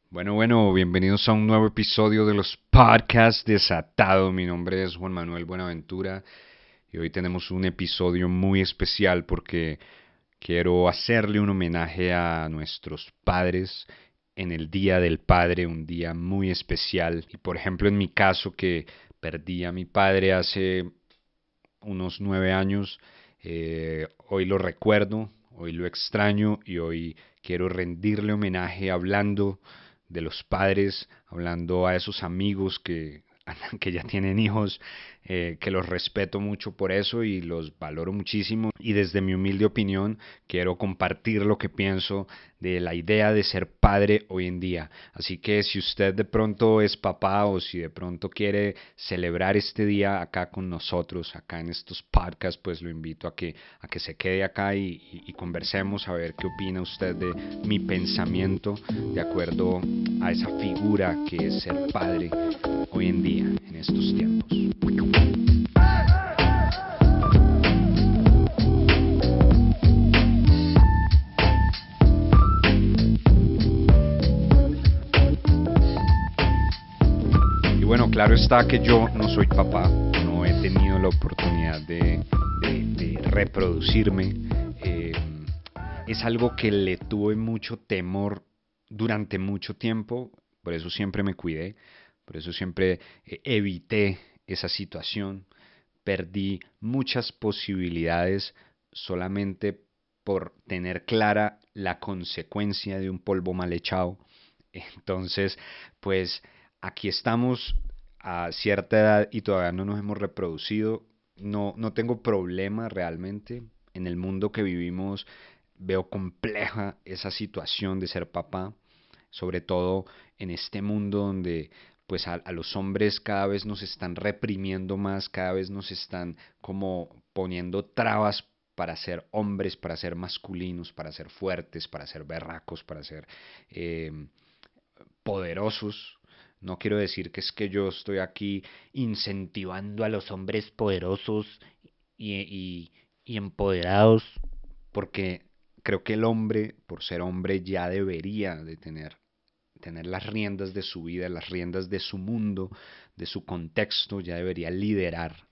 Bueno, bienvenidos a un nuevo episodio de los Podcasts Desatado. Mi nombre es Juan Manuel Buenaventura y hoy tenemos un episodio muy especial porque quiero hacerle un homenaje a nuestros padres en el Día del Padre, un día muy especial. Y por ejemplo, en mi caso, que perdí a mi padre hace unos 9 años, hoy lo recuerdo, hoy lo extraño y hoy quiero rendirle homenaje hablando de los padres, hablando a esos amigos que ya tienen hijos, que los respeto mucho por eso y los valoro muchísimo. Y desde mi humilde opinión quiero compartir lo que pienso de la idea de ser padre hoy en día. Así que si usted de pronto es papá o si de pronto quiere celebrar este día acá con nosotros, acá en estos podcasts, pues lo invito a que se quede acá y conversemos a ver qué opina usted de mi pensamiento de acuerdo a esa figura que es ser padre hoy en día, en estos tiempos. Y bueno, claro está que yo no soy papá, no he tenido la oportunidad de reproducirme. Eh, es algo que le tuve mucho temor durante mucho tiempo, por eso siempre me cuidé, por eso siempre evité esa situación. Perdí muchas posibilidades solamente por tener clara la consecuencia de un polvo mal echado. Entonces, pues aquí estamos a cierta edad y todavía no nos hemos reproducido. No tengo problema realmente. En el mundo que vivimos veo compleja esa situación de ser papá, sobre todo en este mundo donde pues a los hombres cada vez nos están reprimiendo más, cada vez nos están como poniendo trabas para ser hombres, para ser masculinos, para ser fuertes, para ser berracos, para ser eh, poderosos. No quiero decir que es que yo estoy aquí incentivando a los hombres poderosos y empoderados, porque creo que el hombre, por ser hombre, ya debería de tener las riendas de su vida, las riendas de su mundo, de su contexto, ya debería liderar.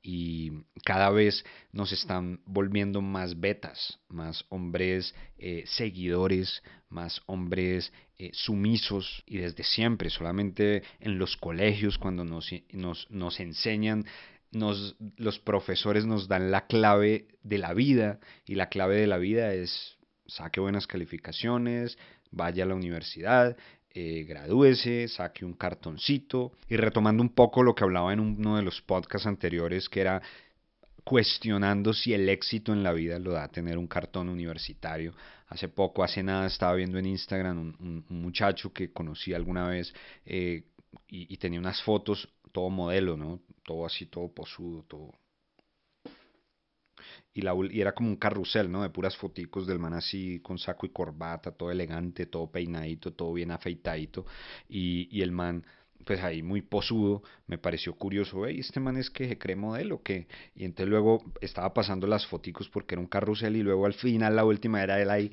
Y cada vez nos están volviendo más betas, más hombres seguidores, más hombres sumisos y desde siempre, solamente en los colegios cuando nos enseñan, los profesores nos dan la clave de la vida y la clave de la vida es saque buenas calificaciones, vaya a la universidad, gradúese, saque un cartoncito. Y retomando un poco lo que hablaba en uno de los podcasts anteriores, que era cuestionando si el éxito en la vida lo da tener un cartón universitario. Hace nada, estaba viendo en Instagram un muchacho que conocí alguna vez y tenía unas fotos, todo modelo, ¿no? Todo así, todo posudo, todo y era como un carrusel, ¿no? De puras foticos del man así con saco y corbata, todo elegante, todo peinadito, todo bien afeitadito. Y el man, pues ahí muy posudo, me pareció curioso, ¿eh? ¿Este man es que se cree modelo o qué? Y entonces luego estaba pasando las foticos porque era un carrusel y luego al final la última era él ahí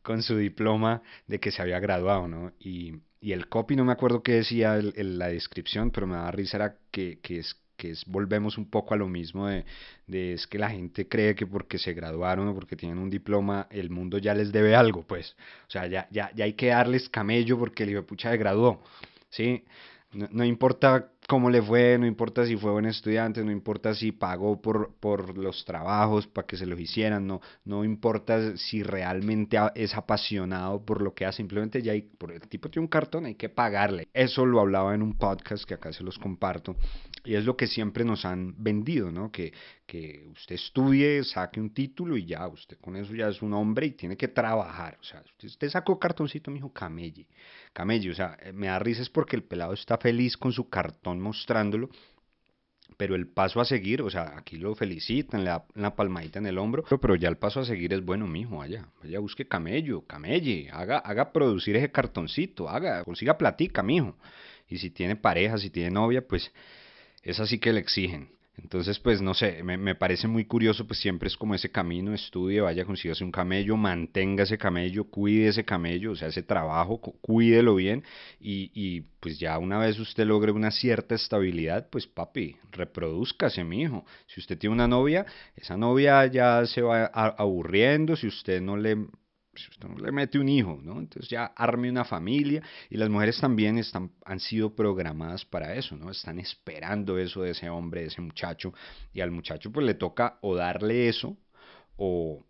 con su diploma de que se había graduado, ¿no? Y el copy, no me acuerdo qué decía la descripción, pero me daba risa, era que volvemos un poco a lo mismo de es que la gente cree que porque se graduaron o porque tienen un diploma, el mundo ya les debe algo, pues. O sea, ya hay que darles camello porque el hijo de pucha se graduó, ¿sí? No importa cómo le fue, no importa si fue buen estudiante, no importa si pagó por los trabajos para que se los hicieran, no importa si realmente es apasionado por lo que hace, simplemente ya hay, por el tipo tiene un cartón, hay que pagarle. Eso lo hablaba en un podcast que acá se los comparto y es lo que siempre nos han vendido, ¿no? Que usted estudie, saque un título y ya, usted con eso ya es un hombre y tiene que trabajar. O sea, usted sacó cartoncito, mijo, camelle. Camello, o sea, me da risa es porque el pelado está feliz con su cartón mostrándolo, pero el paso a seguir, o sea, aquí lo felicitan, le da la palmadita en el hombro, pero ya el paso a seguir es bueno, mijo, vaya busque camello, camelle, haga producir ese cartoncito, consiga platica, mijo. Y si tiene pareja, si tiene novia, pues es así que le exigen. Entonces, pues no sé, me parece muy curioso, pues siempre es como ese camino, estudie, vaya, consígase un camello, mantenga ese camello, cuide ese camello, o sea, ese trabajo, cuídelo bien pues ya una vez usted logre una cierta estabilidad, pues papi, reproduzcase, mijo. Si usted tiene una novia, esa novia ya se va aburriendo, si usted no le mete un hijo, ¿no? Entonces ya arme una familia y las mujeres también han sido programadas para eso, ¿no? Están esperando eso de ese hombre, de ese muchacho, y al muchacho pues le toca o darle eso o,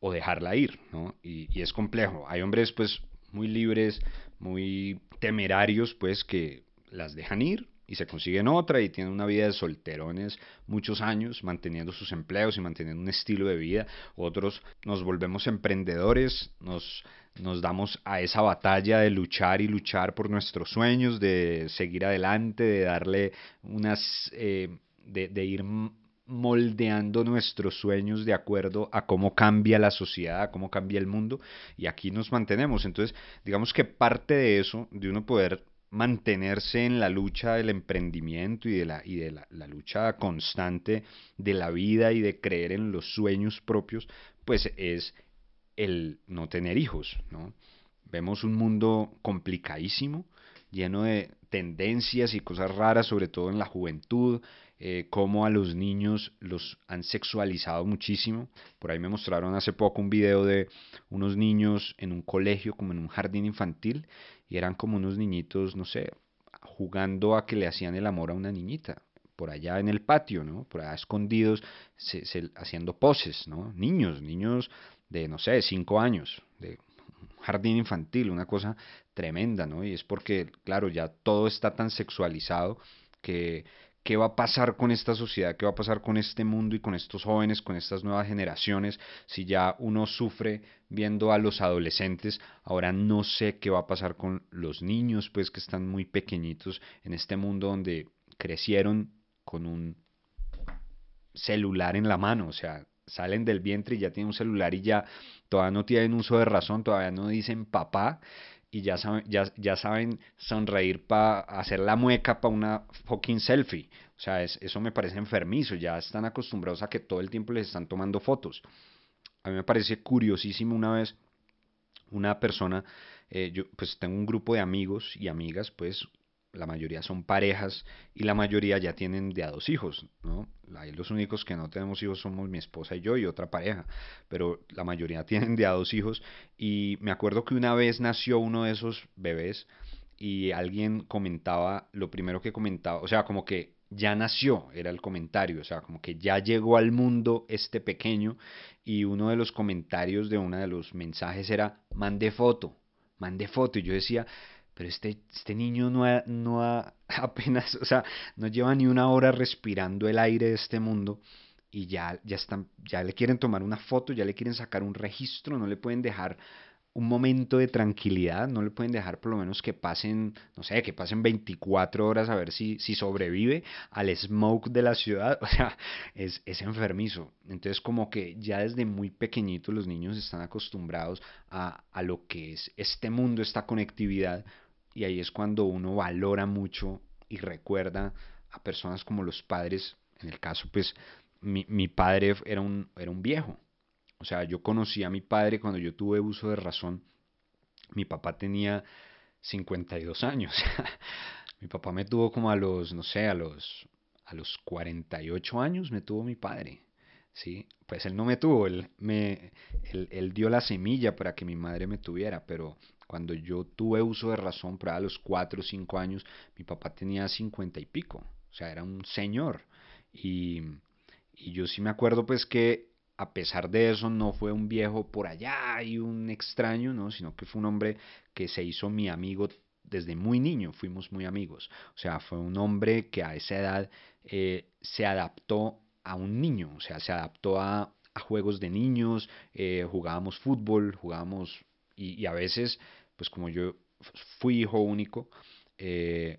o dejarla ir, ¿no? Y es complejo. Hay hombres pues muy libres, muy temerarios pues que las dejan ir y se consiguen otra y tienen una vida de solterones muchos años manteniendo sus empleos y manteniendo un estilo de vida. Otros nos volvemos emprendedores, nos damos a esa batalla de luchar y luchar por nuestros sueños, de seguir adelante, de darle de ir moldeando nuestros sueños de acuerdo a cómo cambia la sociedad, a cómo cambia el mundo, y aquí nos mantenemos. Entonces, digamos que parte de eso, de uno poder mantenerse en la lucha del emprendimiento la lucha constante de la vida y de creer en los sueños propios, pues es el no tener hijos, ¿no? Vemos un mundo complicadísimo, lleno de tendencias y cosas raras, sobre todo en la juventud, cómo a los niños los han sexualizado muchísimo. Por ahí me mostraron hace poco un video de unos niños en un colegio, como en un jardín infantil, y eran como unos niñitos, no sé, jugando a que le hacían el amor a una niñita por allá en el patio, ¿no? Por allá escondidos, haciendo poses, ¿no? Niños de, no sé, 5 años, de jardín infantil, una cosa tremenda, ¿no? Y es porque, claro, ya todo está tan sexualizado que ¿qué va a pasar con esta sociedad? ¿Qué va a pasar con este mundo y con estos jóvenes, con estas nuevas generaciones? Si ya uno sufre viendo a los adolescentes, ahora no sé qué va a pasar con los niños, pues que están muy pequeñitos en este mundo donde crecieron con un celular en la mano, o sea, salen del vientre y ya tienen un celular y ya todavía no tienen uso de razón, todavía no dicen papá y ya saben sonreír para hacer la mueca para una fucking selfie. O sea, eso me parece enfermizo, ya están acostumbrados a que todo el tiempo les están tomando fotos. A mí me parece curiosísimo una vez una persona, yo pues tengo un grupo de amigos y amigas, pues la mayoría son parejas y la mayoría ya tienen de a dos hijos, ¿no? Ahí los únicos que no tenemos hijos somos mi esposa y yo y otra pareja, pero la mayoría tienen de a dos hijos y me acuerdo que una vez nació uno de esos bebés y alguien comentaba, lo primero que comentaba, o sea, como que ya nació, era el comentario, o sea, como que ya llegó al mundo este pequeño y uno de los comentarios de uno de los mensajes era, mande foto, y yo decía, pero este niño no ha apenas, o sea, no lleva ni una hora respirando el aire de este mundo y ya le quieren tomar una foto, ya le quieren sacar un registro, no le pueden dejar un momento de tranquilidad, no le pueden dejar por lo menos que pasen, no sé, que pasen 24 horas a ver si sobrevive al smoke de la ciudad, o sea, es enfermizo. Entonces como que ya desde muy pequeñitos los niños están acostumbrados a lo que es este mundo, esta conectividad, y ahí es cuando uno valora mucho y recuerda a personas como los padres, en el caso pues mi padre era un viejo, o sea, yo conocí a mi padre cuando yo tuve uso de razón. Mi papá tenía 52 años. Mi papá me tuvo como a los, no sé, a los 48 años me tuvo mi padre. Sí, pues él no me tuvo, él dio la semilla para que mi madre me tuviera, pero cuando yo tuve uso de razón, para a los 4 o 5 años, mi papá tenía 50 y pico, o sea, era un señor. Y, y yo sí me acuerdo pues que a pesar de eso no fue un viejo por allá y un extraño, ¿no? Sino que fue un hombre que se hizo mi amigo desde muy niño, fuimos muy amigos. O sea, fue un hombre que a esa edad se adaptó a un niño, o sea, se adaptó a juegos de niños, jugábamos fútbol, jugábamos, y a veces, pues como yo fui hijo único,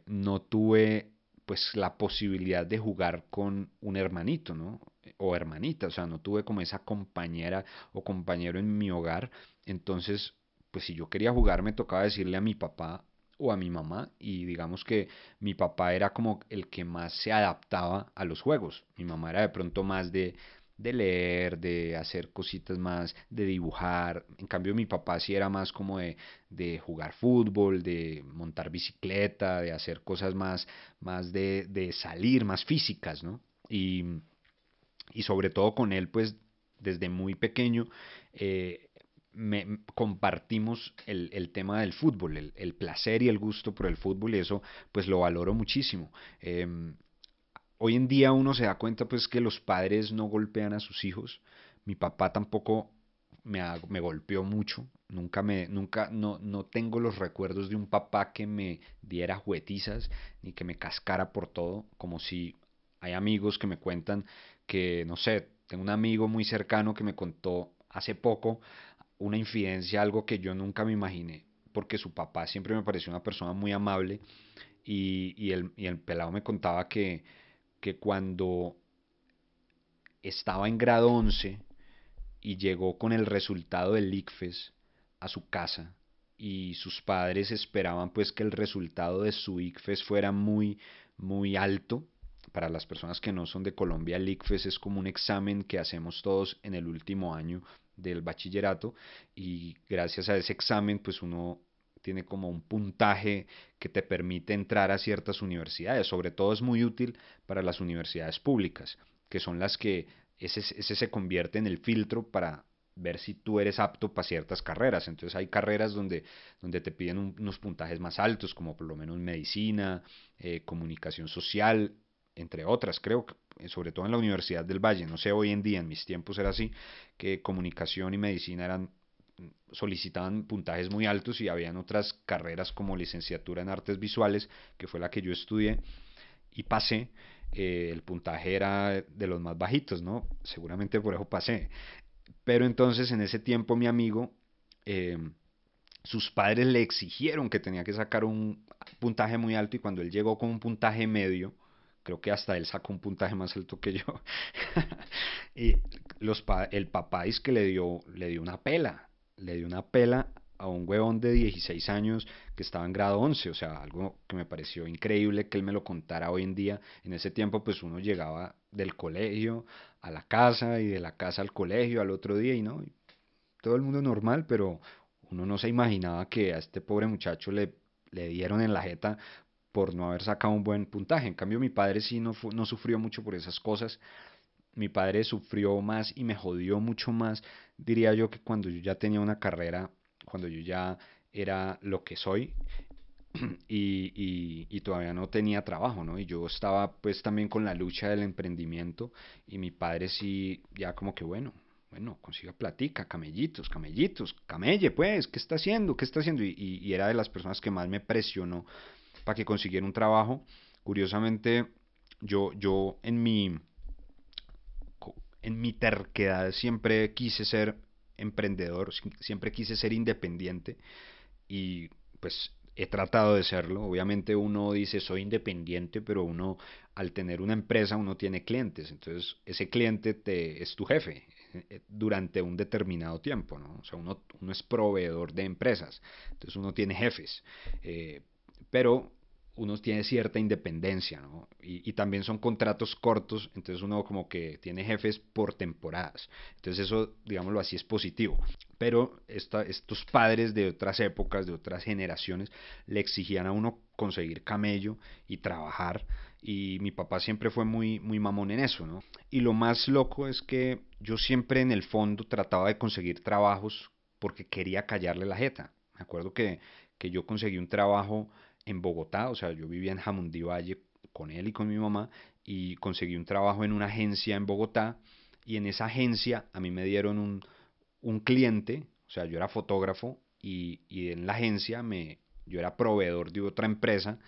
no tuve pues la posibilidad de jugar con un hermanito, ¿no? O hermanita, o sea, no tuve como esa compañera o compañero en mi hogar, entonces, pues si yo quería jugar me tocaba decirle a mi papá o a mi mamá, y digamos que mi papá era como el que más se adaptaba a los juegos. Mi mamá era de pronto más de leer, de hacer cositas más, de dibujar. En cambio mi papá sí era más como de jugar fútbol, de montar bicicleta, de hacer cosas más, más de salir, más físicas, ¿no? Y sobre todo con él, pues desde muy pequeño, eh, compartimos el tema del fútbol, el placer y el gusto por el fútbol, y eso pues lo valoro muchísimo. Hoy en día uno se da cuenta pues que los padres no golpean a sus hijos. Mi papá tampoco me golpeó mucho. No tengo los recuerdos de un papá que me diera juguetizas ni que me cascara por todo, como si hay amigos que me cuentan que, no sé, tengo un amigo muy cercano que me contó hace poco una infidencia, algo que yo nunca me imaginé, porque su papá siempre me pareció una persona muy amable y el pelado me contaba que cuando estaba en grado 11 y llegó con el resultado del ICFES a su casa y sus padres esperaban pues que el resultado de su ICFES fuera muy alto. Para las personas que no son de Colombia, el ICFES es como un examen que hacemos todos en el último año del bachillerato, y gracias a ese examen pues uno tiene como un puntaje que te permite entrar a ciertas universidades. Sobre todo es muy útil para las universidades públicas, que son las que ese se convierte en el filtro para ver si tú eres apto para ciertas carreras. Entonces hay carreras donde te piden unos puntajes más altos, como por lo menos medicina, comunicación social, entre otras, creo que sobre todo en la Universidad del Valle. No sé, hoy en día, en mis tiempos era así, que comunicación y medicina solicitaban puntajes muy altos, y habían otras carreras como licenciatura en artes visuales, que fue la que yo estudié y pasé. El puntaje era de los más bajitos, ¿no? Seguramente por eso pasé. Pero entonces en ese tiempo mi amigo, eh, sus padres le exigieron que tenía que sacar un puntaje muy alto, y cuando él llegó con un puntaje medio, creo que hasta él sacó un puntaje más alto que yo, y el papá es que le dio una pela a un huevón de 16 años que estaba en grado 11. O sea, algo que me pareció increíble que él me lo contara hoy en día. En ese tiempo pues uno llegaba del colegio a la casa y de la casa al colegio al otro día, y no, todo el mundo normal, pero uno no se imaginaba que a este pobre muchacho le dieron en la jeta por no haber sacado un buen puntaje. En cambio, mi padre sí no sufrió mucho por esas cosas. Mi padre sufrió más y me jodió mucho más, diría yo, que cuando yo ya tenía una carrera, cuando yo ya era lo que soy, y todavía no tenía trabajo, ¿no? Y yo estaba pues también con la lucha del emprendimiento, y mi padre sí, ya como que bueno, consiga platica, camellitos, camellitos, camelle pues, ¿qué está haciendo? ¿Qué está haciendo? Y era de las personas que más me presionó para que consiguiera un trabajo. Curiosamente, yo en mi terquedad siempre quise ser emprendedor, siempre quise ser independiente, y pues he tratado de serlo. Obviamente uno dice soy independiente, pero uno al tener una empresa uno tiene clientes, entonces ese cliente es tu jefe durante un determinado tiempo, ¿no? O sea, uno es proveedor de empresas, entonces uno tiene jefes, pero uno tiene cierta independencia, ¿no? Y también son contratos cortos, entonces uno como que tiene jefes por temporadas. Entonces eso, digámoslo así, es positivo. Pero estos padres de otras épocas, de otras generaciones, le exigían a uno conseguir camello y trabajar. Y mi papá siempre fue muy mamón en eso, ¿no? Y lo más loco es que yo siempre en el fondo trataba de conseguir trabajos porque quería callarle la jeta. Me acuerdo que yo conseguí un trabajo en Bogotá. O sea, yo vivía en Jamundí Valle con él y con mi mamá, y conseguí un trabajo en una agencia en Bogotá, y en esa agencia a mí me dieron un cliente. O sea, yo era fotógrafo, y en la agencia yo era proveedor de otra empresa,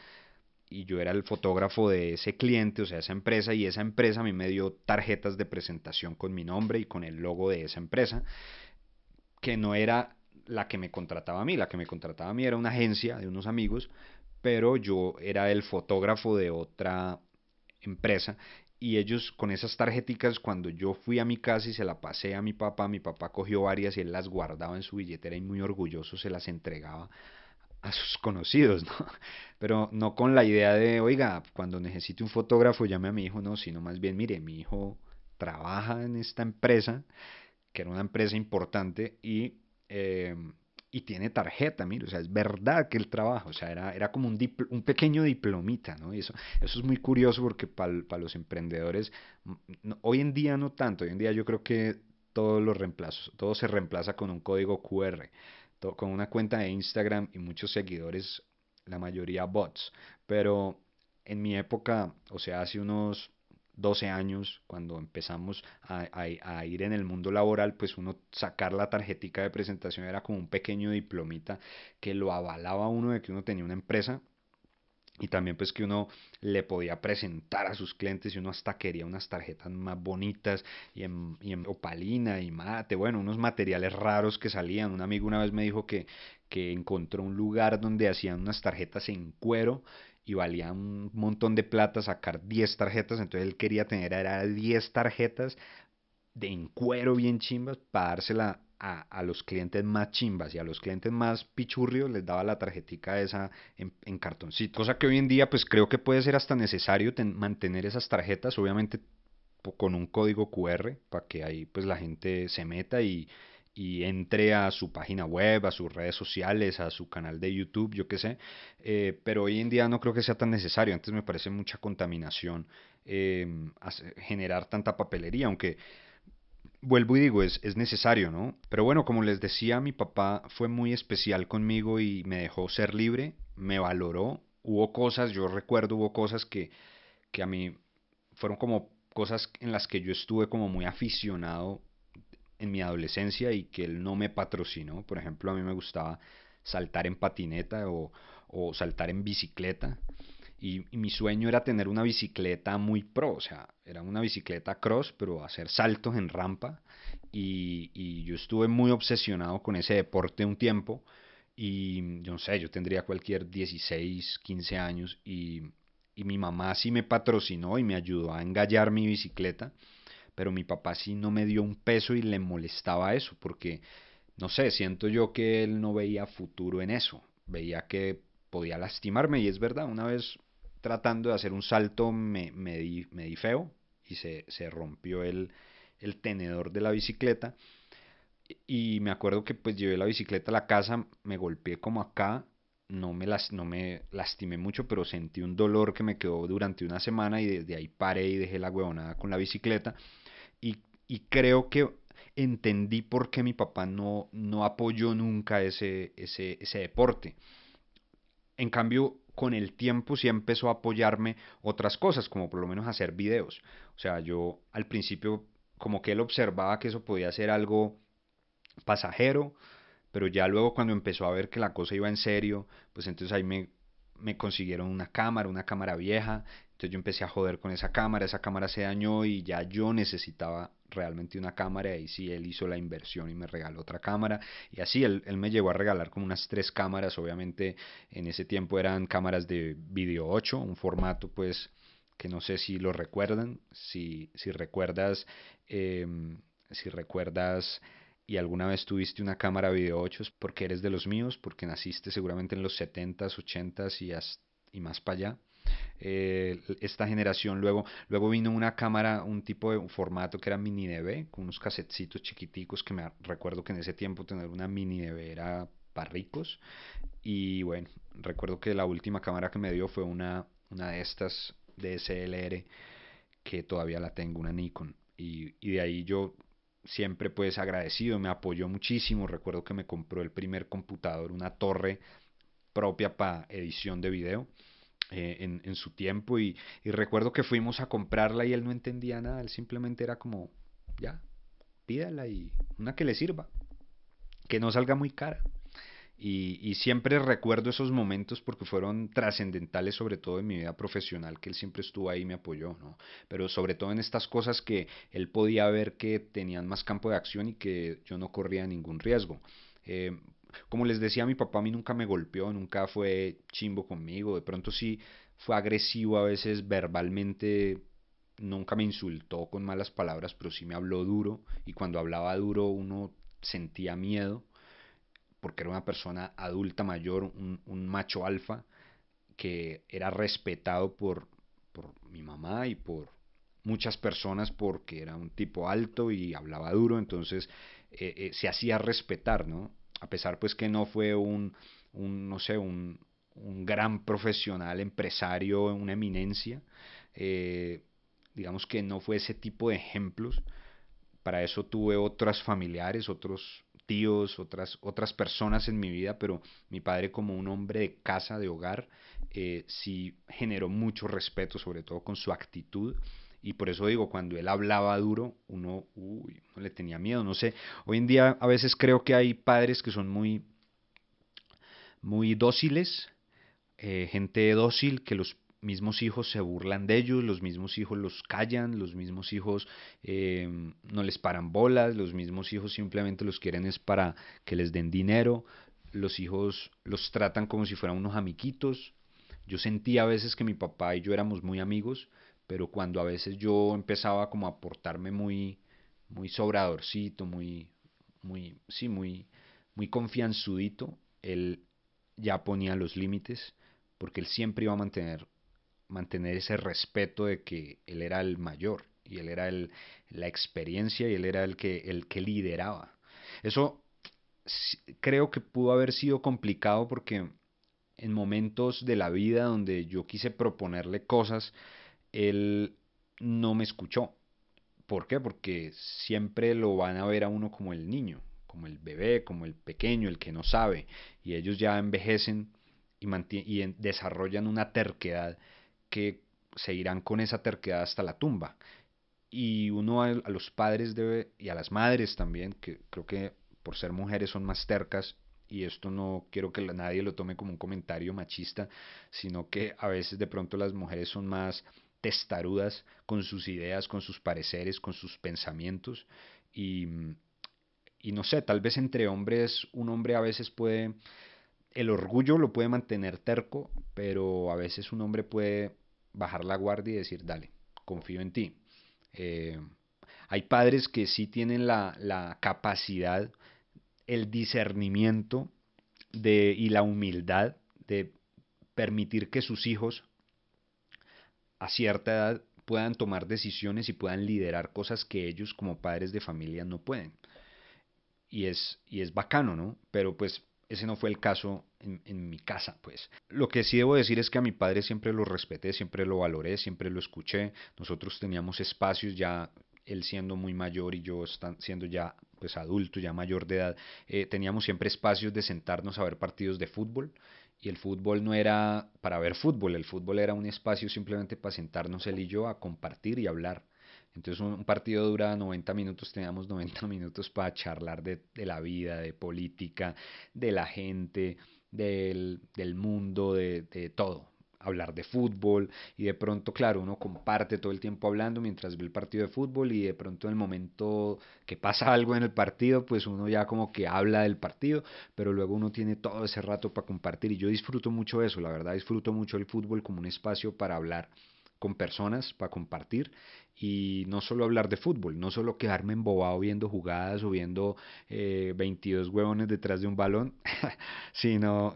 y yo era el fotógrafo de ese cliente, o sea, esa empresa, y esa empresa a mí me dio tarjetas de presentación con mi nombre y con el logo de esa empresa, que no era la que me contrataba a mí. La que me contrataba a mí era una agencia de unos amigos, pero yo era el fotógrafo de otra empresa, y ellos con esas tarjeticas, cuando yo fui a mi casa y se la pasé a mi papá cogió varias y él las guardaba en su billetera, y muy orgulloso se las entregaba a sus conocidos, ¿no? Pero no con la idea de, oiga, cuando necesite un fotógrafo llame a mi hijo, no, sino más bien, mire, mi hijo trabaja en esta empresa, que era una empresa importante, eh, y tiene tarjeta, mire, o sea, es verdad que él trabaja, o sea, era como un pequeño diplomita, ¿no? Y eso es muy curioso porque para los emprendedores, hoy en día no tanto, hoy en día yo creo que todo se reemplaza con un código QR, con una cuenta de Instagram y muchos seguidores, la mayoría bots, pero en mi época, o sea, hace unos 12 años, cuando empezamos a ir en el mundo laboral, pues uno sacar la tarjetica de presentación era como un pequeño diplomita que lo avalaba a uno de que uno tenía una empresa y también pues que uno le podía presentar a sus clientes y uno hasta quería unas tarjetas más bonitas y en opalina y mate, bueno, unos materiales raros que salían. Un amigo una vez me dijo que encontró un lugar donde hacían unas tarjetas en cuero y valía un montón de plata sacar 10 tarjetas, entonces él quería tener era 10 tarjetas de en cuero bien chimbas para dársela a los clientes más chimbas y a los clientes más pichurrios les daba la tarjetica esa en cartoncito. Cosa que hoy en día pues creo que puede ser hasta necesario mantener esas tarjetas, obviamente con un código QR para que ahí pues la gente se meta y entre a su página web, a sus redes sociales, a su canal de YouTube, yo qué sé. Pero hoy en día no creo que sea tan necesario. Antes me parece mucha contaminación generar tanta papelería, aunque vuelvo y digo, es necesario, ¿no? Pero bueno, como les decía, mi papá fue muy especial conmigo y me dejó ser libre, me valoró. Hubo cosas, yo recuerdo, hubo cosas que a mí fueron como cosas en las que yo estuve como muy aficionado en mi adolescencia y que él no me patrocinó. Por ejemplo, a mí me gustaba saltar en patineta o saltar en bicicleta. Y mi sueño era tener una bicicleta muy pro, o sea, era una bicicleta cross, pero hacer saltos en rampa. Y yo estuve muy obsesionado con ese deporte un tiempo. Y yo no sé, yo tendría cualquier 16 15 años. Y mi mamá sí me patrocinó y me ayudó a engallar mi bicicleta. Pero mi papá sí no me dio un peso y le molestaba eso, porque, no sé, siento yo que él no veía futuro en eso. Veía que podía lastimarme y es verdad, una vez tratando de hacer un salto me di feo y se rompió el tenedor de la bicicleta y me acuerdo que pues llevé la bicicleta a la casa, me golpeé como acá, no me lastimé mucho, pero sentí un dolor que me quedó durante una semana y desde ahí paré y dejé la huevonada con la bicicleta y creo que entendí por qué mi papá no apoyó nunca ese deporte. En cambio, con el tiempo sí empezó a apoyarme otras cosas, como por lo menos hacer videos. O sea, yo al principio como que él observaba que eso podía ser algo pasajero, pero ya luego cuando empezó a ver que la cosa iba en serio, pues entonces ahí me consiguieron una cámara vieja, entonces yo empecé a joder con esa cámara se dañó y ya yo necesitaba realmente una cámara y ahí sí él hizo la inversión y me regaló otra cámara y así él me llegó a regalar como unas 3 cámaras, obviamente en ese tiempo eran cámaras de video 8, un formato pues que no sé si lo recuerdan, si recuerdas, eh, si recuerdas y alguna vez tuviste una cámara video 8 es porque eres de los míos, porque naciste seguramente en los 70s, 80s y más para allá. Esta generación luego vino una cámara, un tipo de un formato que era mini DV, con unos casetcitos chiquiticos que me recuerdo que en ese tiempo tener una mini DV era para ricos. Y bueno, recuerdo que la última cámara que me dio fue una de estas DSLR que todavía la tengo, una Nikon. Y de ahí yo siempre pues agradecido, me apoyó muchísimo. Recuerdo que me compró el primer computador, una torre propia para edición de video en su tiempo y recuerdo que fuimos a comprarla y él no entendía nada, él simplemente era como, ya, pídala y una que le sirva, que no salga muy cara. Y siempre recuerdo esos momentos porque fueron trascendentales, sobre todo en mi vida profesional, que él siempre estuvo ahí y me apoyó, ¿no? Pero sobre todo en estas cosas que él podía ver que tenían más campo de acción y que yo no corría ningún riesgo. Eh, como les decía, mi papá a mí nunca me golpeó, nunca fue chimbo conmigo, de pronto sí fue agresivo a veces verbalmente, nunca me insultó con malas palabras, pero sí me habló duro y cuando hablaba duro uno sentía miedo porque era una persona adulta mayor, un macho alfa que era respetado por mi mamá y por muchas personas porque era un tipo alto y hablaba duro, entonces se hacía respetar, ¿no? A pesar pues que no fue no sé, un gran profesional, empresario, una eminencia, eh, digamos que no fue ese tipo de ejemplos. Para eso tuve otras familiares, otros tíos, otras personas en mi vida, pero mi padre como un hombre de casa, de hogar, sí generó mucho respeto, sobre todo con su actitud. Y por eso digo, cuando él hablaba duro, uno le tenía miedo. No sé, hoy en día a veces creo que hay padres que son muy dóciles, gente dócil que los mismos hijos se burlan de ellos, los mismos hijos los callan, los mismos hijos no les paran bolas, los mismos hijos simplemente los quieren es para que les den dinero, los hijos los tratan como si fueran unos amiguitos. Yo sentía a veces que mi papá y yo éramos muy amigos, pero cuando a veces yo empezaba como a portarme muy sobradorcito, sí, muy confianzudito, él ya ponía los límites, porque él siempre iba a mantener ese respeto de que él era el mayor y él era la experiencia y él era el que lideraba. Eso creo que pudo haber sido complicado porque en momentos de la vida donde yo quise proponerle cosas, él no me escuchó. ¿Por qué? Porque siempre lo van a ver a uno como el niño, como el bebé, como el pequeño, el que no sabe. Y ellos ya envejecen y desarrollan una terquedad que se irán con esa terquedad hasta la tumba. Y uno a los padres debe, y a las madres también, que creo que por ser mujeres son más tercas, y esto no quiero que nadie lo tome como un comentario machista, sino que a veces de pronto las mujeres son más testarudas con sus ideas, con sus pareceres, con sus pensamientos, y, y no sé, tal vez entre hombres un hombre a veces puede, el orgullo lo puede mantener terco, pero a veces un hombre puede bajar la guardia y decir, dale, confío en ti. Eh, Hay padres que sí tienen la capacidad, el discernimiento y la humildad de permitir que sus hijos a cierta edad puedan tomar decisiones y puedan liderar cosas que ellos como padres de familia no pueden. Y es bacano, ¿no? Pero pues ese no fue el caso en mi casa, pues. Lo que sí debo decir es que a mi padre siempre lo respeté, siempre lo valoré, siempre lo escuché. Nosotros teníamos espacios ya, él siendo muy mayor y yo siendo ya pues adulto, ya mayor de edad, teníamos siempre espacios de sentarnos a ver partidos de fútbol. Y el fútbol no era para ver fútbol, el fútbol era un espacio simplemente para sentarnos él y yo a compartir y hablar. Entonces un partido dura 90 minutos, teníamos 90 minutos para charlar de la vida, de política, de la gente, del mundo, de todo. Hablar de fútbol y de pronto, claro, uno comparte todo el tiempo hablando mientras ve el partido de fútbol y de pronto en el momento que pasa algo en el partido, pues uno ya como que habla del partido, pero luego uno tiene todo ese rato para compartir y yo disfruto mucho eso, la verdad disfruto mucho el fútbol como un espacio para hablar con personas, para compartir y no solo hablar de fútbol, no solo quedarme embobado viendo jugadas o viendo 22 huevones detrás de un balón, sino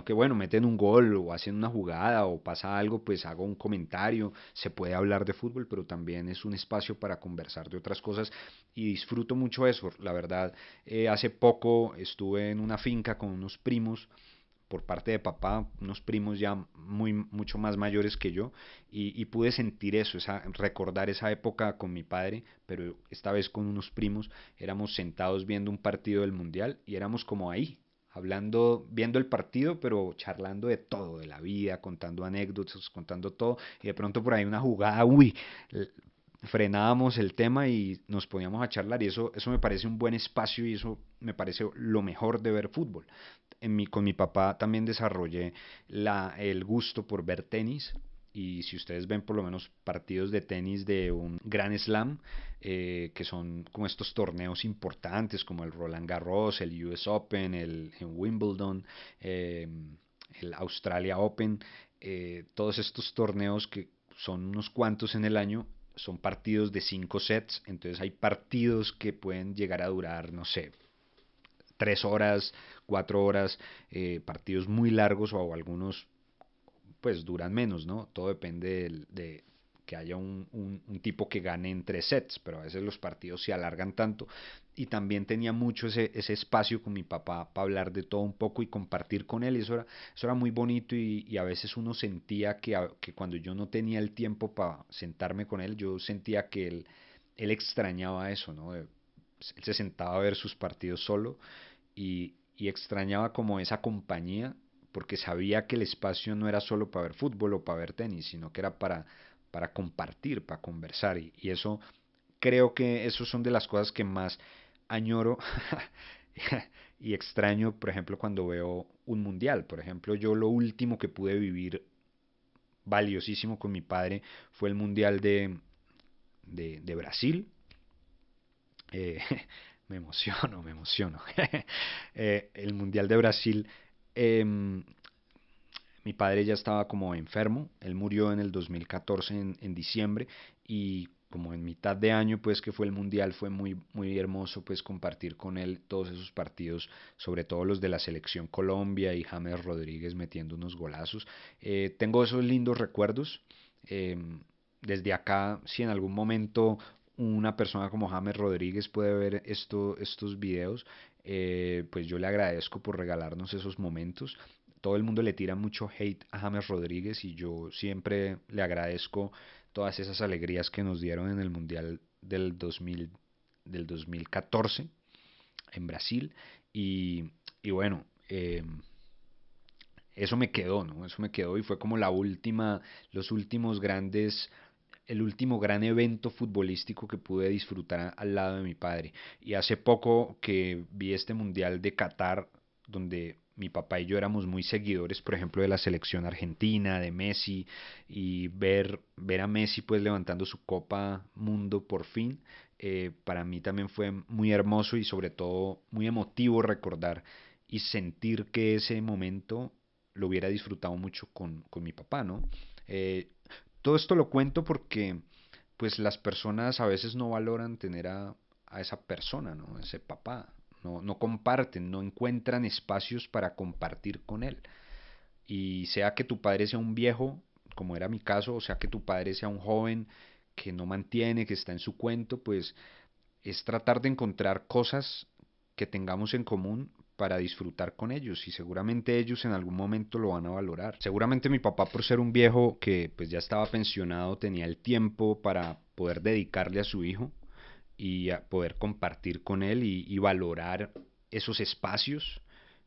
que bueno, meten un gol o hacen una jugada o pasa algo, pues hago un comentario, se puede hablar de fútbol, pero también es un espacio para conversar de otras cosas y disfruto mucho eso, la verdad. Hace poco estuve en una finca con unos primos por parte de papá, unos primos ya mucho más mayores que yo, y pude sentir eso, recordar esa época con mi padre, pero esta vez con unos primos, éramos sentados viendo un partido del Mundial y éramos como ahí, hablando, viendo el partido, pero charlando de todo, de la vida, contando anécdotas, contando todo, y de pronto por ahí una jugada, frenábamos el tema y nos poníamos a charlar y eso me parece un buen espacio y eso me parece lo mejor de ver fútbol. Con mi papá también desarrollé el gusto por ver tenis y si ustedes ven por lo menos partidos de tenis de un Grand Slam, que son como estos torneos importantes como el Roland Garros, el US Open, el Wimbledon, el Australia Open, todos estos torneos que son unos cuantos en el año, son partidos de 5 sets, entonces hay partidos que pueden llegar a durar, no sé, 3 horas, 4 horas, partidos muy largos o algunos pues duran menos, ¿no? Todo depende de que haya un tipo que gane en 3 sets, pero a veces los partidos se alargan tanto. Y también tenía mucho ese espacio con mi papá para hablar de todo un poco y compartir con él. Y eso era muy bonito y a veces uno sentía que cuando yo no tenía el tiempo para sentarme con él, yo sentía que él extrañaba eso, ¿no? Él se sentaba a ver sus partidos solo y extrañaba como esa compañía porque sabía que el espacio no era solo para ver fútbol o para ver tenis, sino que era para compartir, para conversar. Y eso creo que eso son de las cosas que más añoro y extraño, por ejemplo, cuando veo un mundial. Por ejemplo, yo lo último que pude vivir valiosísimo con mi padre fue el mundial de Brasil. Eh, me emociono, me emociono. El mundial de Brasil, eh, mi padre ya estaba como enfermo, él murió en el 2014 en diciembre y como en mitad de año pues que fue el mundial fue muy muy hermoso pues compartir con él todos esos partidos, sobre todo los de la selección Colombia y James Rodríguez metiendo unos golazos. Tengo esos lindos recuerdos. eh, Desde acá, si en algún momento una persona como James Rodríguez puede ver estos videos, pues yo le agradezco por regalarnos esos momentos. Todo el mundo le tira mucho hate a James Rodríguez y yo siempre le agradezco todas esas alegrías que nos dieron en el Mundial del 2014 en Brasil. Y bueno, eso me quedó, ¿no? Eso me quedó y fue como los últimos grandes, el último gran evento futbolístico que pude disfrutar al lado de mi padre. Y hace poco que vi este Mundial de Qatar, donde mi papá y yo éramos muy seguidores, por ejemplo, de la selección argentina, de Messi, y ver a Messi pues levantando su Copa Mundo por fin, para mí también fue muy hermoso y sobre todo muy emotivo recordar y sentir que ese momento lo hubiera disfrutado mucho con mi papá, ¿no? Eh, Todo esto lo cuento porque pues las personas a veces no valoran tener a esa persona, ¿no? A ese papá. No comparten, no encuentran espacios para compartir con él. Y sea que tu padre sea un viejo, como era mi caso, o sea que tu padre sea un joven que no mantiene, que está en su cuento, pues es tratar de encontrar cosas que tengamos en común para disfrutar con ellos y seguramente ellos en algún momento lo van a valorar. Seguramente mi papá por ser un viejo que pues ya estaba pensionado tenía el tiempo para poder dedicarle a su hijo y a poder compartir con él y valorar esos espacios.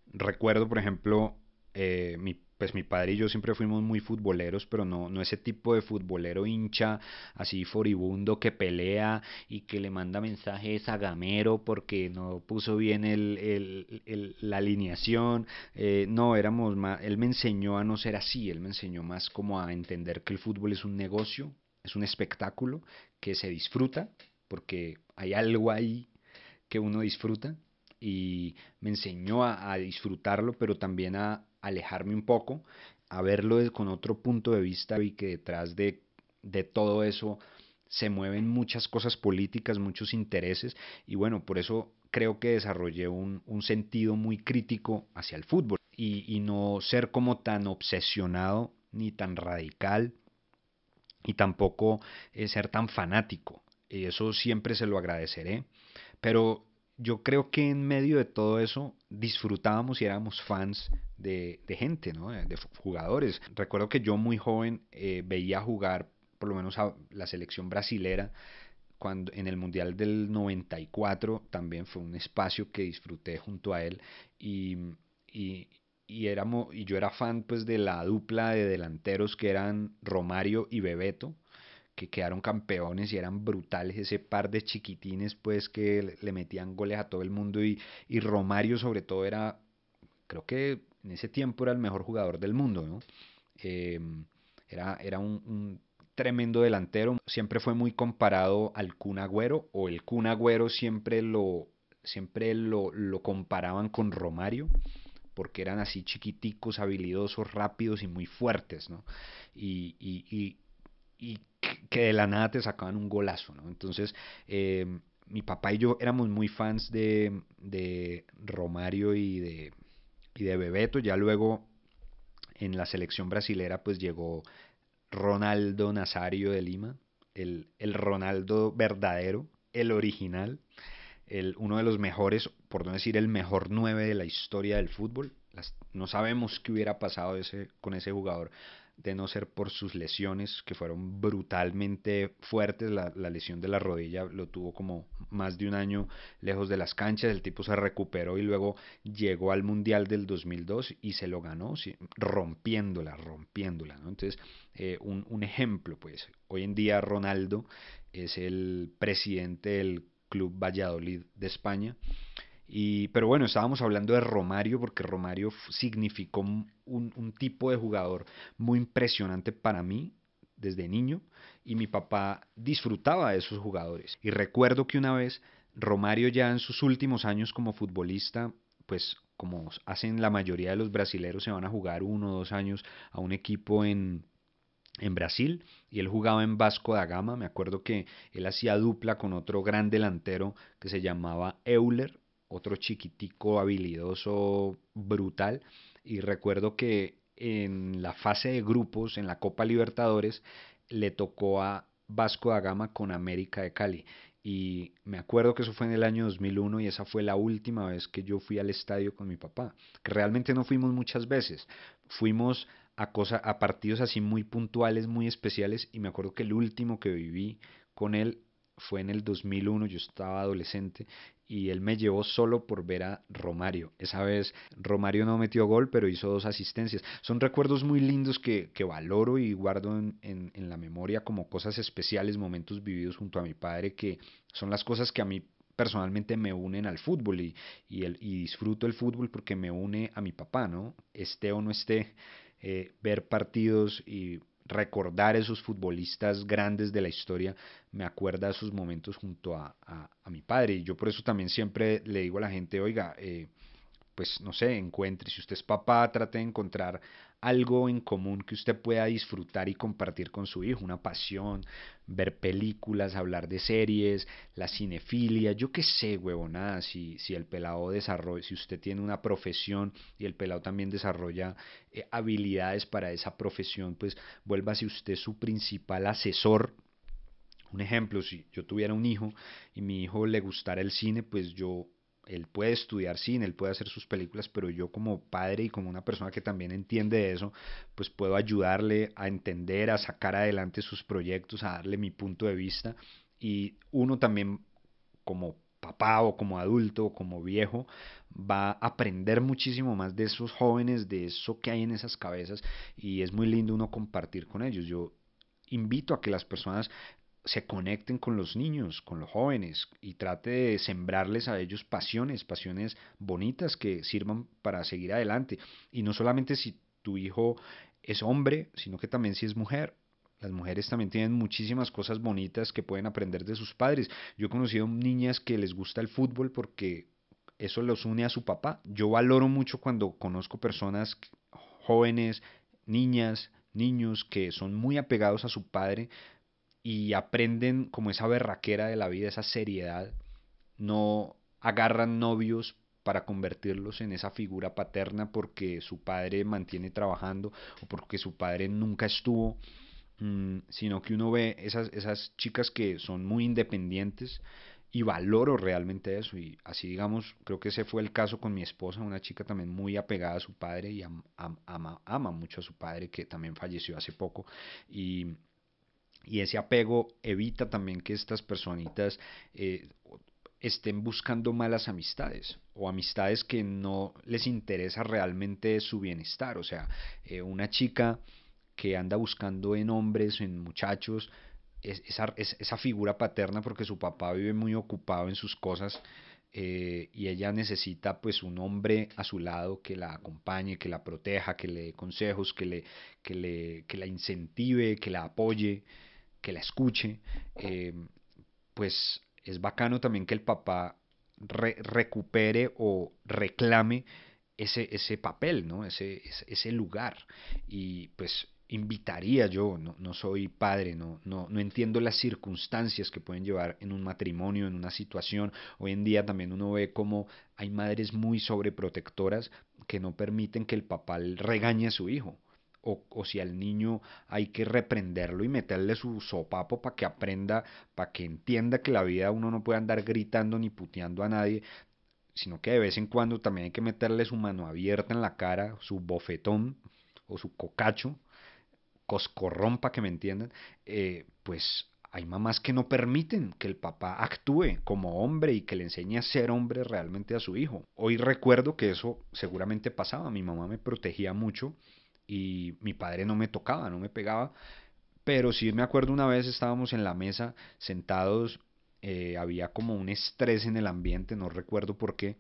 Recuerdo, por ejemplo, pues mi padre y yo siempre fuimos muy futboleros, pero no ese tipo de futbolero hincha, así furibundo, que pelea y que le manda mensajes a Gamero porque no puso bien la alineación. No, éramos más, él me enseñó a no ser así, él me enseñó más como a entender que el fútbol es un negocio, es un espectáculo que se disfruta, porque hay algo ahí que uno disfruta y me enseñó a disfrutarlo, pero también a alejarme un poco, a verlo con otro punto de vista y que detrás de todo eso se mueven muchas cosas políticas, muchos intereses y bueno, por eso creo que desarrollé un sentido muy crítico hacia el fútbol y no ser como tan obsesionado ni tan radical y tampoco ser tan fanático. Eso siempre se lo agradeceré. Pero yo creo que en medio de todo eso disfrutábamos y éramos fans de gente, ¿no? De jugadores. Recuerdo que yo muy joven veía jugar por lo menos a la selección brasilera cuando en el Mundial del 94 también fue un espacio que disfruté junto a él y, y, y yo era fan pues de la dupla de delanteros que eran Romario y Bebeto que quedaron campeones y eran brutales ese par de chiquitines pues que le metían goles a todo el mundo y Romario sobre todo era, creo que en ese tiempo era el mejor jugador del mundo, ¿no? Eh, era un tremendo delantero, siempre fue muy comparado al Kun Agüero o el Kun Agüero siempre lo comparaban con Romario porque eran así chiquiticos, habilidosos, rápidos y muy fuertes, ¿no? Y, y, y, y que de la nada te sacaban un golazo, ¿no? Entonces, mi papá y yo éramos muy fans de Romario y de Bebeto. Ya luego en la selección brasilera pues llegó Ronaldo Nazario de Lima, el Ronaldo verdadero, el original, uno de los mejores, por no decir el mejor 9 de la historia del fútbol. No sabemos qué hubiera pasado con ese jugador de no ser por sus lesiones, que fueron brutalmente fuertes. La lesión de la rodilla lo tuvo como más de un año lejos de las canchas. El tipo se recuperó y luego llegó al Mundial del 2002 y se lo ganó, sí, rompiéndola, ¿no? Entonces, un ejemplo, pues, hoy en día Ronaldo es el presidente del Club Valladolid de España. Pero bueno, estábamos hablando de Romario porque Romario significó un tipo de jugador muy impresionante para mí desde niño, y mi papá disfrutaba de esos jugadores. Y recuerdo que una vez Romario, ya en sus últimos años como futbolista, pues como hacen la mayoría de los brasileros, se van a jugar 1 o 2 años a un equipo en Brasil, y él jugaba en Vasco da Gama. Me acuerdo que él hacía dupla con otro gran delantero que se llamaba Euler, otro chiquitico, habilidoso, brutal. Y recuerdo que en la fase de grupos, en la Copa Libertadores, le tocó a Vasco da Gama con América de Cali. Y me acuerdo que eso fue en el año 2001, y esa fue la última vez que yo fui al estadio con mi papá, que realmente no fuimos muchas veces. Fuimos a partidos así muy puntuales, muy especiales, y me acuerdo que el último que viví con él fue en el 2001. Yo estaba adolescente y él me llevó solo por ver a Romario. Esa vez Romario no metió gol, pero hizo 2 asistencias. Son recuerdos muy lindos que valoro y guardo en la memoria como cosas especiales, momentos vividos junto a mi padre, que son las cosas que a mí personalmente me unen al fútbol, y disfruto el fútbol porque me une a mi papá, ¿no? Esté o no esté, ver partidos y recordar esos futbolistas grandes de la historia me acuerda de esos momentos junto a mi padre. Y yo por eso también siempre le digo a la gente, oiga, pues no sé, encuentre, si usted es papá, trate de encontrar algo en común que usted pueda disfrutar y compartir con su hijo, una pasión, ver películas, hablar de series, la cinefilia, yo qué sé, huevonada. Si el pelado desarrolla, si usted tiene una profesión y el pelado también desarrolla habilidades para esa profesión, pues vuélvase usted su principal asesor. Un ejemplo, si yo tuviera un hijo y mi hijo le gustara el cine, pues él puede estudiar cine, él puede hacer sus películas, pero yo como padre y como una persona que también entiende de eso, pues puedo ayudarle a entender, a sacar adelante sus proyectos, a darle mi punto de vista. Y uno también, como papá o como adulto o como viejo, va a aprender muchísimo más de esos jóvenes, de eso que hay en esas cabezas, y es muy lindo uno compartir con ellos. Yo invito a que las personas se conecten con los niños, con los jóvenes, y trate de sembrarles a ellos pasiones bonitas que sirvan para seguir adelante. Y no solamente si tu hijo es hombre, sino que también si es mujer. Las mujeres también tienen muchísimas cosas bonitas que pueden aprender de sus padres. Yo he conocido niñas que les gusta el fútbol porque eso los une a su papá. Yo valoro mucho cuando conozco personas jóvenes, niñas, niños que son muy apegados a su padre y aprenden como esa berraquera de la vida, esa seriedad. No agarran novios para convertirlos en esa figura paterna porque su padre mantiene trabajando o porque su padre nunca estuvo, sino que uno ve esas chicas que son muy independientes, y valoro realmente eso. Y así, digamos, creo que ese fue el caso con mi esposa, una chica también muy apegada a su padre y ama mucho a su padre, que también falleció hace poco. Y ese apego evita también que estas personitas estén buscando malas amistades o amistades que no les interesa realmente su bienestar. O sea, una chica que anda buscando en hombres, en muchachos, esa figura paterna porque su papá vive muy ocupado en sus cosas, y ella necesita pues un hombre a su lado que la acompañe, que la proteja, que le dé consejos, que la incentive, que la apoye, que la escuche. eh, pues es bacano también que el papá recupere o reclame ese papel, ¿no? Ese lugar. Y pues invitaría yo, no soy padre, no entiendo las circunstancias que pueden llevar en un matrimonio, en una situación. Hoy en día también uno ve como hay madres muy sobreprotectoras que no permiten que el papá regañe a su hijo. O si al niño hay que reprenderlo y meterle su sopapo para que aprenda, para que entienda que la vida uno no puede andar gritando ni puteando a nadie, sino que de vez en cuando también hay que meterle su mano abierta en la cara, su bofetón o su cocacho, coscorrón para que me entiendan. Pues hay mamás que no permiten que el papá actúe como hombre y que le enseñe a ser hombre realmente a su hijo. Hoy recuerdo que eso seguramente pasaba, mi mamá me protegía mucho y mi padre no me tocaba, no me pegaba, pero sí me acuerdo una vez estábamos en la mesa sentados, había como un estrés en el ambiente, no recuerdo por qué.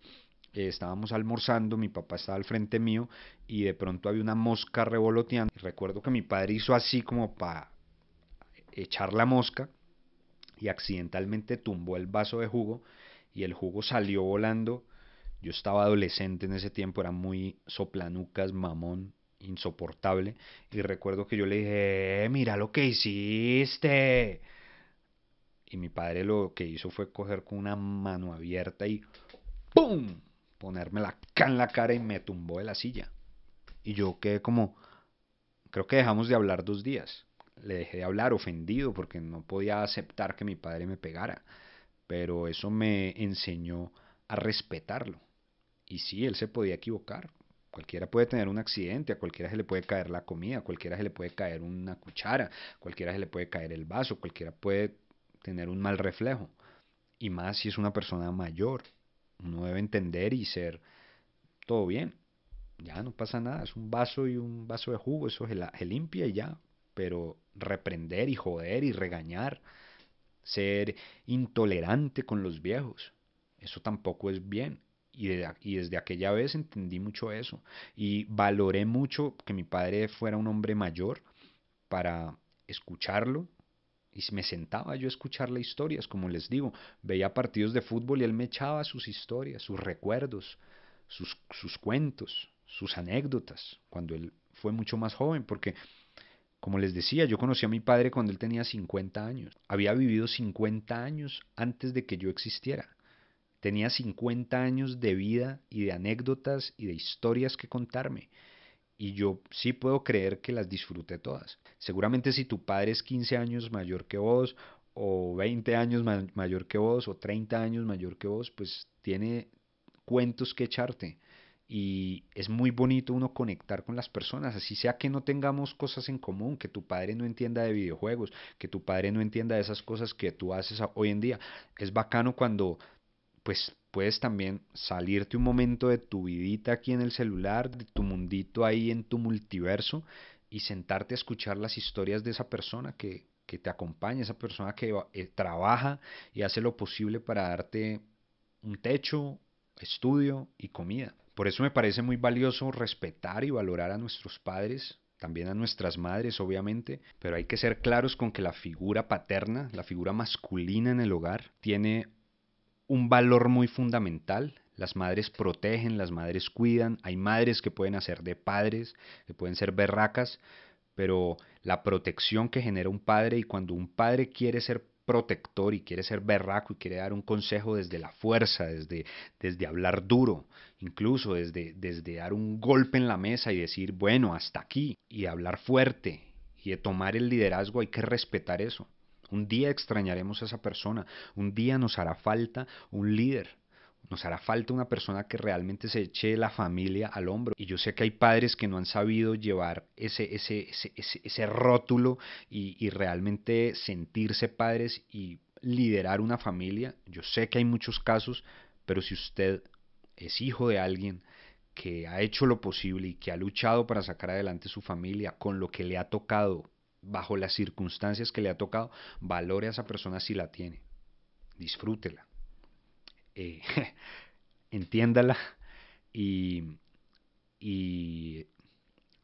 Estábamos almorzando, mi papá estaba al frente mío y de pronto había una mosca revoloteando. Y recuerdo que mi padre hizo así como para echar la mosca y accidentalmente tumbó el vaso de jugo y el jugo salió volando. Yo estaba adolescente en ese tiempo, era muy soplanucas, mamón, insoportable. Y recuerdo que yo le dije, mira lo que hiciste. Y mi padre lo que hizo fue coger con una mano abierta y ¡pum! Ponérmela acá en la cara y me tumbó de la silla. Y yo quedé como, creo que dejamos de hablar 2 días. Le dejé de hablar ofendido porque no podía aceptar que mi padre me pegara. Pero eso me enseñó a respetarlo. Y sí, él se podía equivocar. Cualquiera puede tener un accidente, a cualquiera se le puede caer la comida, a cualquiera se le puede caer una cuchara, a cualquiera se le puede caer el vaso, cualquiera puede tener un mal reflejo. Y más si es una persona mayor. Uno debe entender y ser todo bien. Ya no pasa nada, es un vaso y un vaso de jugo, eso se limpia y ya. Pero reprender y joder y regañar, ser intolerante con los viejos, eso tampoco es bien. Y desde aquella vez entendí mucho eso. Y valoré mucho que mi padre fuera un hombre mayor para escucharlo. Y me sentaba yo a escucharle historias, como les digo. Veía partidos de fútbol y él me echaba sus historias, sus recuerdos, sus cuentos, sus anécdotas, cuando él fue mucho más joven, porque como les decía, yo conocí a mi padre cuando él tenía 50 años. Había vivido 50 años antes de que yo existiera. Tenía 50 años de vida y de anécdotas y de historias que contarme. Y yo sí puedo creer que las disfruté todas. Seguramente si tu padre es 15 años mayor que vos, o 20 años mayor que vos, o 30 años mayor que vos, pues tiene cuentos que echarte. Y es muy bonito uno conectar con las personas, así sea que no tengamos cosas en común, que tu padre no entienda de videojuegos, que tu padre no entienda de esas cosas que tú haces hoy en día. Es bacano cuando pues puedes también salirte un momento de tu vidita aquí en el celular, de tu mundito ahí en tu multiverso y sentarte a escuchar las historias de esa persona que te acompaña, esa persona que trabaja y hace lo posible para darte un techo, estudio y comida. Por eso me parece muy valioso respetar y valorar a nuestros padres, también a nuestras madres, obviamente, pero hay que ser claros con que la figura paterna, la figura masculina en el hogar, tiene un valor muy fundamental. Las madres protegen, las madres cuidan, hay madres que pueden hacer de padres, que pueden ser berracas, pero la protección que genera un padre y cuando un padre quiere ser protector y quiere ser berraco y quiere dar un consejo desde la fuerza, desde hablar duro, incluso desde dar un golpe en la mesa y decir, bueno, hasta aquí, y hablar fuerte y de tomar el liderazgo, hay que respetar eso. Un día extrañaremos a esa persona, un día nos hará falta un líder, nos hará falta una persona que realmente se eche la familia al hombro. Y yo sé que hay padres que no han sabido llevar ese rótulo y realmente sentirse padres y liderar una familia. Yo sé que hay muchos casos, pero si usted es hijo de alguien que ha hecho lo posible y que ha luchado para sacar adelante su familia con lo que le ha tocado, bajo las circunstancias que le ha tocado, valore a esa persona si la tiene, disfrútela, eh, entiéndala y, y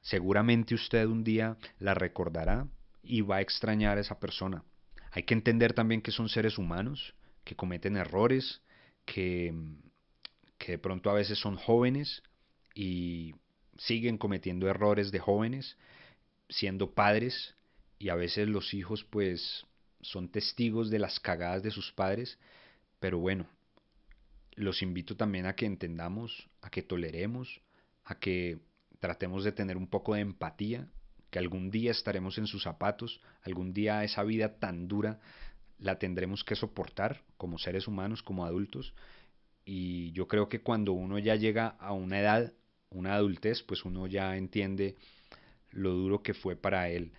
seguramente usted un día la recordará y va a extrañar a esa persona. Hay que entender también que son seres humanos, que cometen errores, que, que de pronto a veces son jóvenes y siguen cometiendo errores de jóvenes siendo padres, y a veces los hijos pues son testigos de las cagadas de sus padres, pero bueno, los invito también a que entendamos, a que toleremos, a que tratemos de tener un poco de empatía, que algún día estaremos en sus zapatos, algún día esa vida tan dura la tendremos que soportar como seres humanos, como adultos, y yo creo que cuando uno ya llega a una edad, una adultez, pues uno ya entiende lo duro que fue para él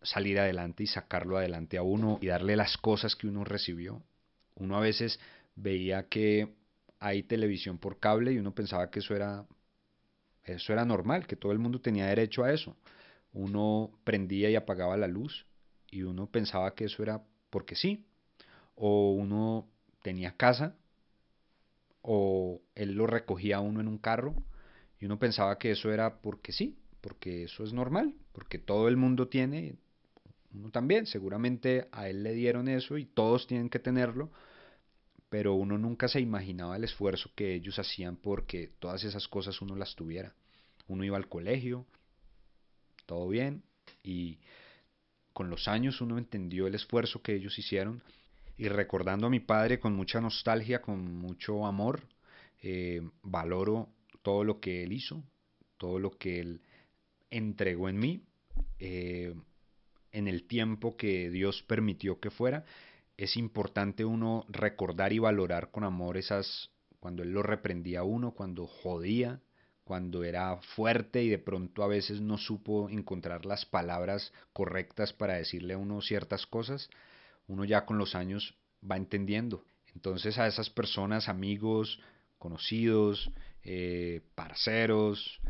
salir adelante y sacarlo adelante a uno y darle las cosas que uno recibió. Uno a veces veía que hay televisión por cable y uno pensaba que eso era normal, que todo el mundo tenía derecho a eso. Uno prendía y apagaba la luz y uno pensaba que eso era porque sí. O uno tenía casa o él lo recogía a uno en un carro y uno pensaba que eso era porque sí, porque eso es normal, porque todo el mundo tiene, uno también, seguramente a él le dieron eso y todos tienen que tenerlo, pero uno nunca se imaginaba el esfuerzo que ellos hacían porque todas esas cosas uno las tuviera. Uno iba al colegio, todo bien, y con los años uno entendió el esfuerzo que ellos hicieron y recordando a mi padre con mucha nostalgia, con mucho amor, valoro todo lo que él hizo, todo lo que él entregó en mí, eh, en el tiempo que Dios permitió que fuera. Es importante uno recordar y valorar con amor esas, cuando Él lo reprendía a uno, cuando jodía, cuando era fuerte y de pronto a veces no supo encontrar las palabras correctas para decirle a uno ciertas cosas, uno ya con los años va entendiendo. Entonces a esas personas, amigos, conocidos, parceros,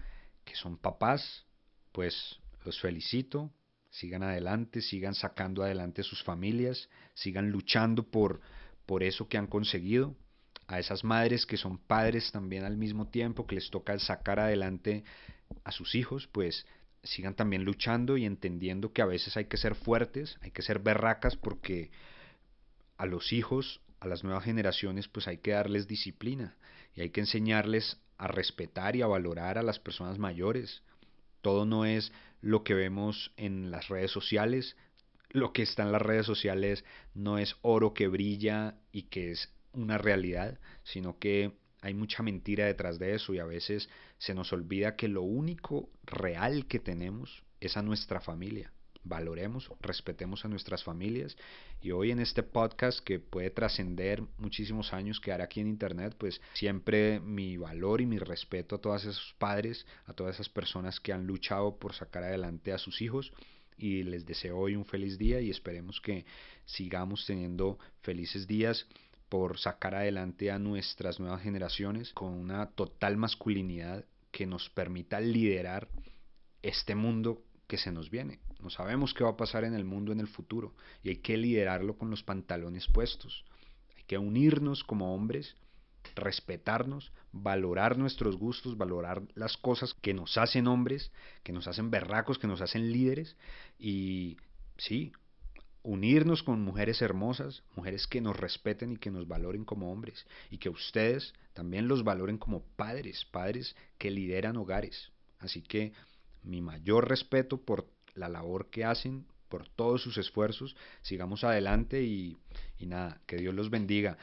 que son papás, pues los felicito, sigan adelante, sigan sacando adelante sus familias, sigan luchando por eso que han conseguido. A esas madres que son padres también al mismo tiempo, que les toca sacar adelante a sus hijos, pues sigan también luchando y entendiendo que a veces hay que ser fuertes, hay que ser berracas porque a los hijos, a las nuevas generaciones, pues hay que darles disciplina y hay que enseñarles a respetar y a valorar a las personas mayores. Todo no es lo que vemos en las redes sociales. Lo que está en las redes sociales no es oro que brilla y que es una realidad, sino que hay mucha mentira detrás de eso y a veces se nos olvida que lo único real que tenemos es a nuestra familia. Valoremos, respetemos a nuestras familias y hoy en este podcast que puede trascender muchísimos años, quedar aquí en internet, pues siempre mi valor y mi respeto a todos esos padres, a todas esas personas que han luchado por sacar adelante a sus hijos y les deseo hoy un feliz día y esperemos que sigamos teniendo felices días por sacar adelante a nuestras nuevas generaciones con una total masculinidad que nos permita liderar este mundo que se nos viene. No sabemos qué va a pasar en el mundo en el futuro y hay que liderarlo con los pantalones puestos. Hay que unirnos como hombres, respetarnos, valorar nuestros gustos, valorar las cosas que nos hacen hombres, que nos hacen berracos, que nos hacen líderes y sí, unirnos con mujeres hermosas, mujeres que nos respeten y que nos valoren como hombres y que ustedes también los valoren como padres, padres que lideran hogares. Así que mi mayor respeto por la labor que hacen, por todos sus esfuerzos. Sigamos adelante y nada, que Dios los bendiga.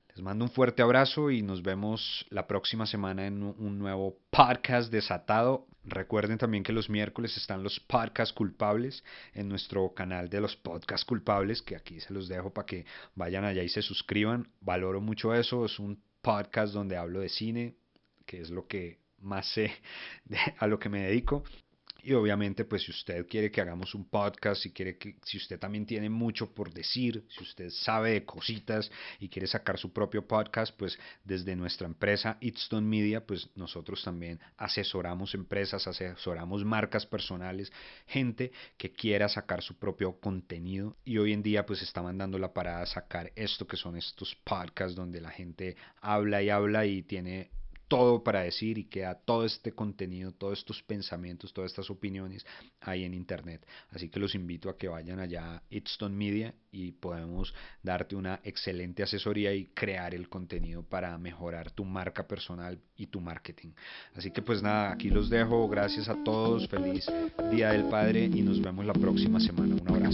Les mando un fuerte abrazo y nos vemos la próxima semana en un nuevo podcast desatado. Recuerden también que los miércoles están los podcasts culpables en nuestro canal de los podcasts culpables, que aquí se los dejo para que vayan allá y se suscriban. Valoro mucho eso. Es un podcast donde hablo de cine, que es lo que más sé, a lo que me dedico. Y obviamente, pues si usted quiere que hagamos un podcast, si usted también tiene mucho por decir, si usted sabe de cositas y quiere sacar su propio podcast, pues desde nuestra empresa Itstone Media, pues nosotros también asesoramos empresas, asesoramos marcas personales, gente que quiera sacar su propio contenido y hoy en día pues está mandando la parada a sacar esto que son estos podcasts donde la gente habla y tiene todo para decir y queda todo este contenido, todos estos pensamientos, todas estas opiniones ahí en internet. Así que los invito a que vayan allá a Itston Media y podemos darte una excelente asesoría y crear el contenido para mejorar tu marca personal y tu marketing. Así que pues nada, aquí los dejo. Gracias a todos. Feliz Día del Padre y nos vemos la próxima semana. Un abrazo.